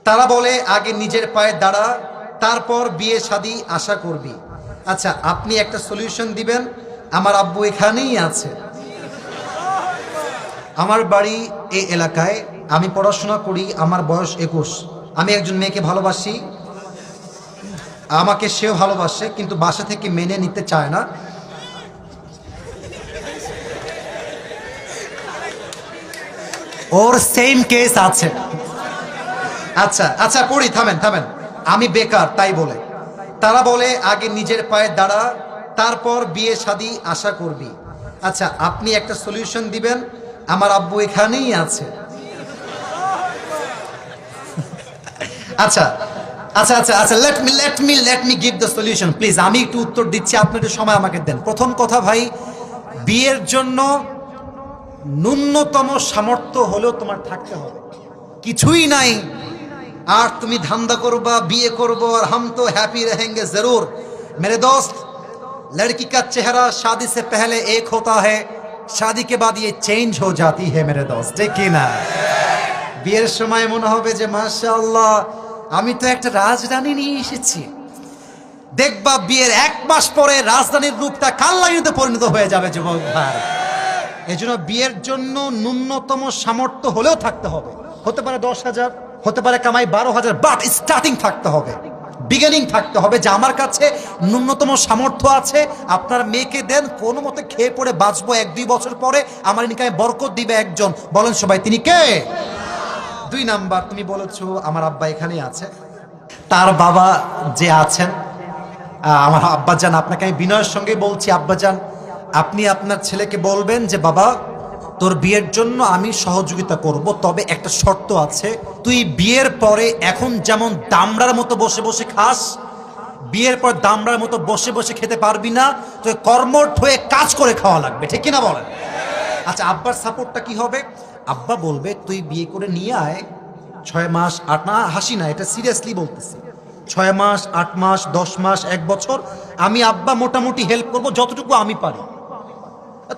তারা বলে আগে নিজের পায়ে দাঁড়া, তারপর বিয়ে শাদী আশা করবি। আচ্ছা, আপনি একটা সলিউশন দিবেন। আমার আব্বু এখানেই আছে, আমার বাড়ি এই এলাকায়, আমি পড়াশোনা করি, আমার বয়স 21, আমি একজন মেয়েকে ভালোবাসি, আমাকে সেও ভালোবাসে, কিন্তু বাসা থেকে মেনে নিতে চায় না। ওর সেম কেস আছে। আচ্ছা আচ্ছা, পড়ি, থামেন থামেন। আমি বেকার তাই বলে তারা বলে আগে নিজের পায়ে দাঁড়া, তারপর বিয়ে শাদী আশা করবি। আচ্ছা, আপনি একটা সলিউশন দিবেন। আমার আব্বু এখানেই আছে। আচ্ছা আচ্ছা আচ্ছা আচ্ছা, let me give the solution please. আমি একটু উত্তর দিচ্ছি, আপনি একটু সময় আমাকে দেন। প্রথম কথা ভাই, বিয়ের জন্য ন্যূনতম সামর্থ্য হলেও তোমার থাকতে হবে। কিছুই নাই আর তুমি ধান্দা করবা, বিয়ে করবো আর हम तो हैप्पी रहेंगे जरूर। मेरे दोस्त, लड़की का चेहरा शादी से पहले एक होता है, शादी के बाद ये चेंज हो जाती है मेरे दोस्त, ठीक কি না? বিয়ের সময় মনে হবে যে মাশাআল্লাহ আমি তো একটা রাজরানী নিয়ে এসেছি, দেখবা বিয়ের 1 মাস পরে রাজধানীর রূপটা কালরানিতে পরিণত হয়ে যাবে যুবক ভাই। এজন্য বিয়ের জন্য ন্যূনতম সামর্থ্য হলেও থাকতে হবে। হতে পারে 10,000, হতে পারে কামাই 12,000, বাট স্টার্টিং থাকতে হবে, বিগিনিং থাকতে হবে যে আমার কাছে ন্যূনতম সামর্থ্য আছে। আপনার মেয়েকে দেন, কোনো মতে খেয়ে পড়ে বাঁচবো, 1-2 বছর পরে আমার নিকায় বরকত দিবে একজন। বলেন সবাই, তিনি কে? 2 নাম্বার, তুমি বলেছো আমার আব্বা এখানেই আছে, তার বাবা যে আছেন, আমার আব্বাজান, আপনাকে আমি বিনয়ের সঙ্গে বলছি, আব্বাজান আপনি আপনার ছেলেকে বলবেন যে বাবা তোর বিয়ের জন্য আমি সহযোগিতা করব, তবে একটা শর্ত আছে, তুই বিয়ের পরে এখন যেমন দামড়ার মতো বসে বসে খাস, বিয়ের পর দামড়ার মতো বসে বসে খেতে পারবি না, তুই কর্মঠ হয়ে কাজ করে খাওয়া লাগবে, ঠিক কিনা বলেন? আচ্ছা, আব্বার সাপোর্টটা কি হবে? আব্বা বলবে তুই বিয়ে করে নিয়ে আয়, 6 মাস 8 না, হাসি না, এটা সিরিয়াসলি বলতেছি, 6 মাস 8 মাস 10 মাস 1 বছর আমি আব্বা মোটামুটি হেল্প করব যতটুকু আমি পারি।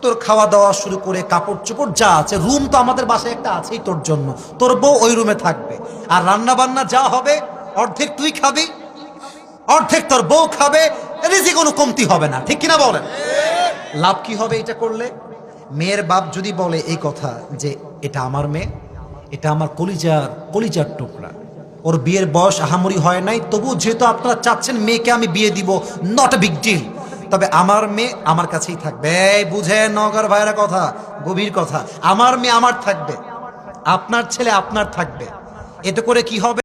তোর খাওয়া দাওয়া শুরু করে কাপড় চোপড় যা আছে, রুম তো আমাদের বাসায় একটা আছেই তোর জন্য, তোর বউ ওই রুমে থাকবে, আর রান্না বান্না যা হবে অর্ধেক তুই খাবি, অর্ধেক তোর বউ খাবে, রিজিক কোনো কমতি হবে না, ঠিক কিনা বলেন? লাভ কি হবে এটা করলে? মেয়ের বাপ যদি বলে এই কথা যে এটা আমার মেয়ে, এটা আমার কলিজার টুকরা, ওর বিয়ের বয়স আহামরি হয় নাই, তবু যেহেতু আপনারা চাচ্ছেন মেয়েকে আমি বিয়ে দিব, নট এ বিগ ডিল, তবে আমার মেয়ে আমার কাছেই থাকবে। বুঝে নগর ভাইয়ের কথা, গভীর কথা, আমার মেয়ে আমার থাকবে, আপনার ছেলে আপনার থাকবে। এতে করে কি হবে?